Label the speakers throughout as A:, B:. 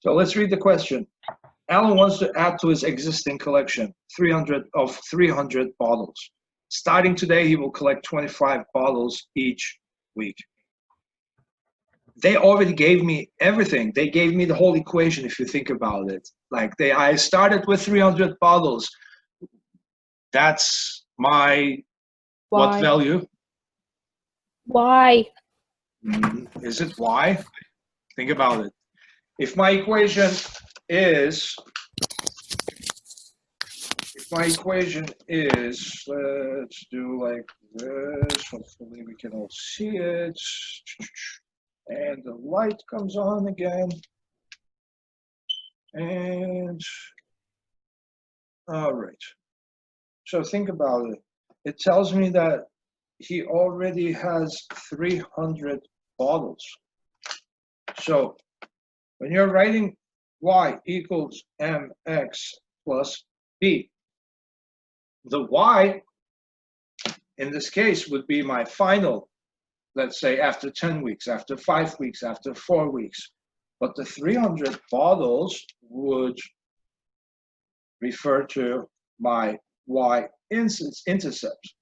A: So let's read the question. Alan wants to add to his existing collection 300 bottles. Starting today, he will collect 25 bottles each week. They already gave me everything. They gave me the whole equation, if you think about it. Like I started with 300 bottles. That's my what value?
B: Why?
A: Is it y? Think about it. If my equation is, let's do like this. Hopefully we can all see it. And the light comes on again. And all right. So think about it. It tells me that he already has 300 bottles. So when you're writing y equals mx plus b, the y in this case would be my final, let's say after 10 weeks, after 5 weeks, after 4 weeks. But the 300 bottles would refer to my y intercept.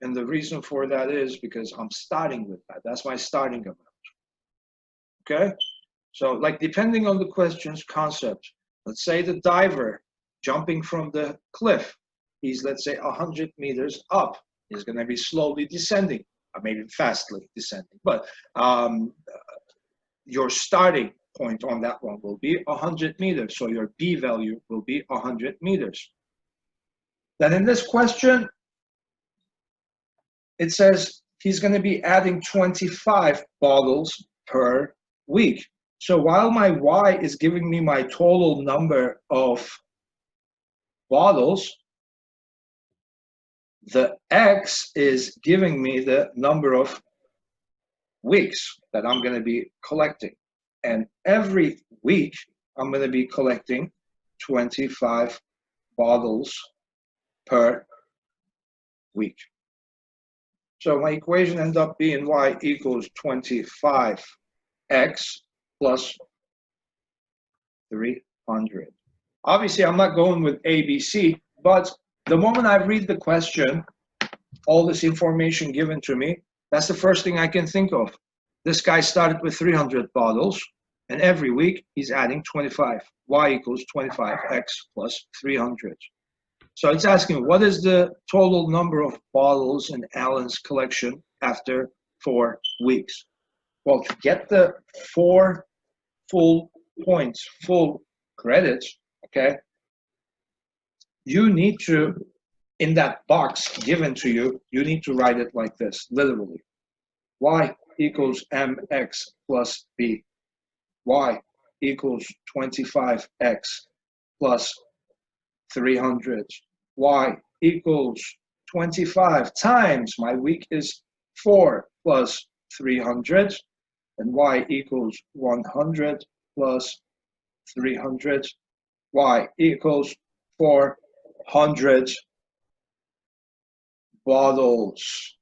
A: And the reason for that is because I'm starting with that. That's my starting amount. Okay? So like depending on the question's concept, let's say the diver jumping from the cliff, he's let's say 100 meters up. He's going to be slowly descending, or maybe fastly descending. But your starting point on that one will be 100 meters. So your B value will be 100 meters. Then in this question, it says he's going to be adding 25 bottles per week. So while my Y is giving me my total number of bottles, the X is giving me the number of weeks that I'm going to be collecting. And every week, I'm going to be collecting 25 bottles per week. So my equation ends up being y equals 25x plus 300. Obviously, I'm not going with ABC, but the moment I read the question, all this information given to me, that's the first thing I can think of. This guy started with 300 bottles, and every week he's adding 25. Y equals 25x plus 300. So it's asking, what is the total number of bottles in Alan's collection after 4 weeks? Well, to get the 4 full points, full credits, okay, you need to, in that box given to you, you need to write it like this, literally. Y equals mx plus b. Y equals 25x plus 300. Y equals 25 times, my week is 4 plus 300, and y equals 100 plus 300. Y equals 400 bottles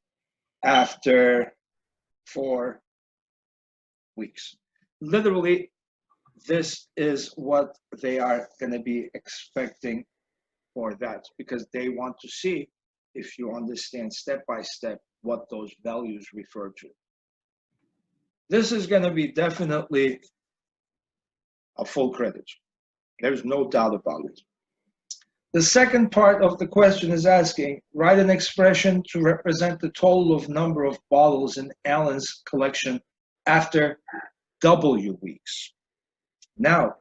A: after 4 weeks. Literally, this is what they are going to be expecting for that, because they want to see if you understand step by step what those values refer to. This is going to be definitely a full credit. There's no doubt about it. The second part of the question is asking, write an expression to represent the total of number of bottles in Alan's collection after W weeks. Now,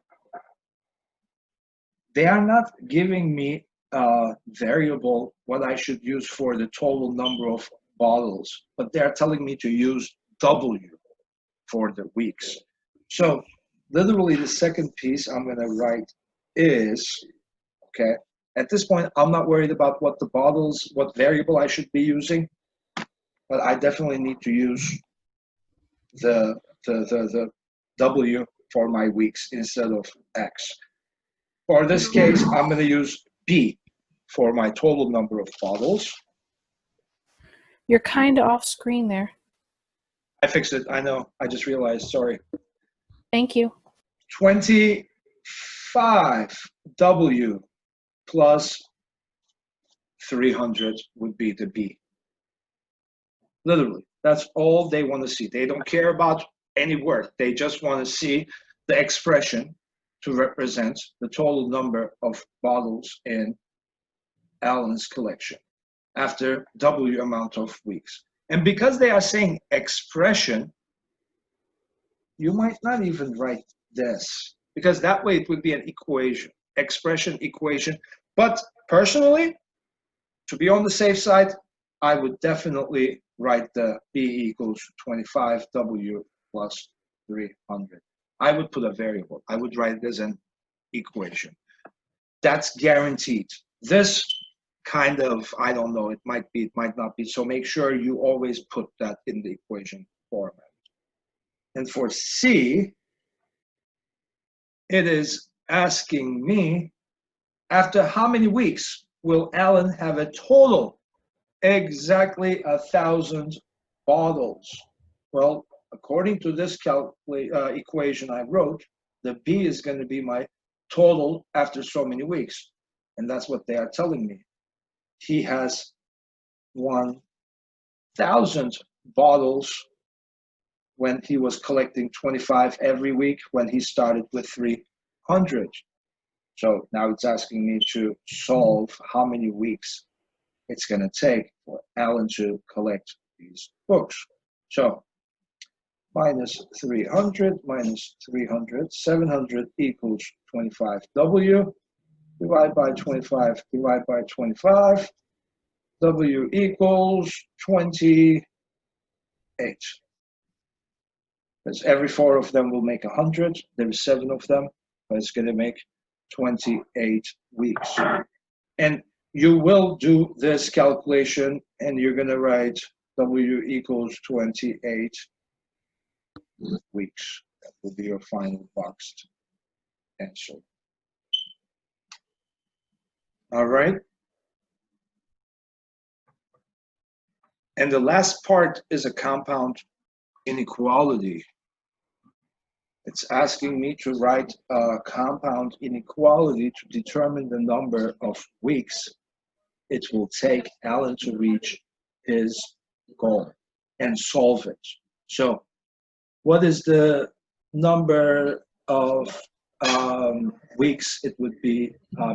A: they are not giving me a variable what I should use for the total number of bottles, but they're telling me to use W for the weeks. So literally the second piece I'm going to write is, okay, at this point, I'm not worried about what the bottles, what variable I should be using, but I definitely need to use the W for my weeks instead of X. For this case, I'm going to use B for my total number of bottles.
B: You're kind of off screen there.
A: I fixed it. I know. I just realized. Sorry.
B: Thank you.
A: 25W plus 300 would be the B. Literally, that's all they want to see. They don't care about any word. They just want to see the expression to represent the total number of bottles in Alan's collection after W amount of weeks. And because they are saying expression, you might not even write this, because that way it would be an equation, expression, equation. But personally, to be on the safe side, I would definitely write the B equals 25W plus 300. I would put a variable. I would write it as an equation. That's guaranteed. This kind of, I don't know, it might be, it might not be. So make sure you always put that in the equation format. And for C, it is asking me, after how many weeks will Alan have a total? Exactly 1,000 bottles. Well, according to this equation I wrote, the B is going to be my total after so many weeks. And that's what they are telling me. He has 1,000 bottles when he was collecting 25 every week when he started with 300. So now it's asking me to solve how many weeks it's going to take for Alan to collect these books. So minus 300 minus 300, 700 equals 25W. Divide by 25, divide by 25. W equals 28. Because every 4 of them will make 100. There's 7 of them, but it's going to make 28 weeks. And you will do this calculation, and you're going to write W equals 28 weeks. That will be your final boxed answer. All right. And the last part is a compound inequality. It's asking me to write a compound inequality to determine the number of weeks it will take Alan to reach his goal and solve it. So what is the number of weeks it would be? I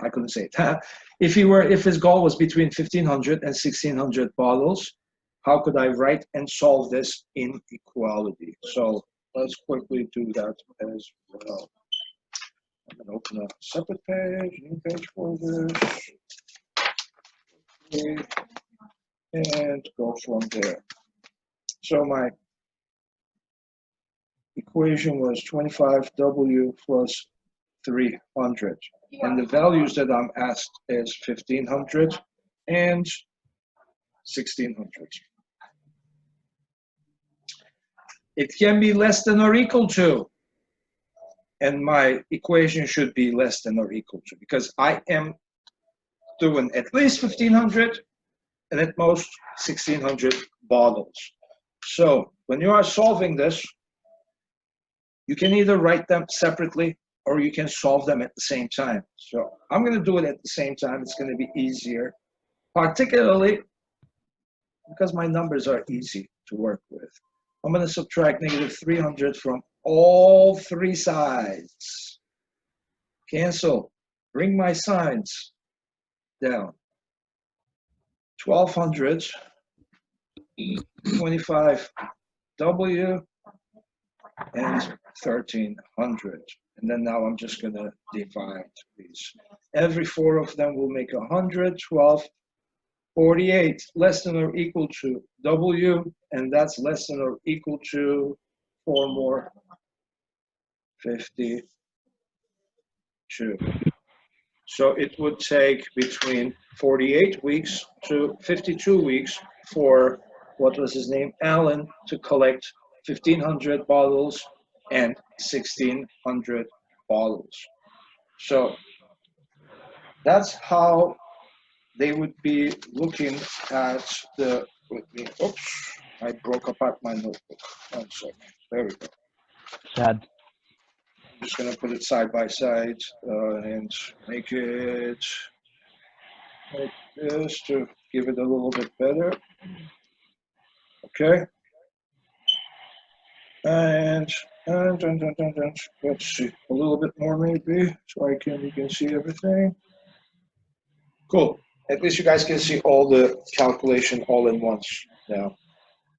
A: couldn't say it. If his goal was between 1,500 and 1,600 bottles, how could I write and solve this inequality? So let's quickly do that as well. I'm going to open a separate page, new page for this, and go from there. So my equation was 25W plus 300. And the values that I'm asked is 1,500 and 1,600. It can be less than or equal to. And my equation should be less than or equal to, because I am doing at least 1,500 and at most 1,600 bottles. So when you are solving this, you can either write them separately or you can solve them at the same time. So I'm going to do it at the same time. It's going to be easier, particularly because my numbers are easy to work with. I'm going to subtract negative 300 from all 3 sides. Cancel. Bring my signs down. 1,200, 25W, and 1,300. And then now I'm just going to divide these. Every 4 of them will make 100, 12, 48, less than or equal to W, and that's less than or equal to 4 more, 52. So it would take between 48 weeks to 52 weeks for, what was his name, Alan, to collect 1,500 bottles and 1,600 bottles. So that's how they would be looking at the, oops, I broke apart my notebook. 1 second, there we go.
C: Sad.
A: just gonna put it side by side and make it like this to give it a little bit better. Okay. And let's see, a little bit more maybe, so you can see everything. Cool. At least you guys can see all the calculation all in once now.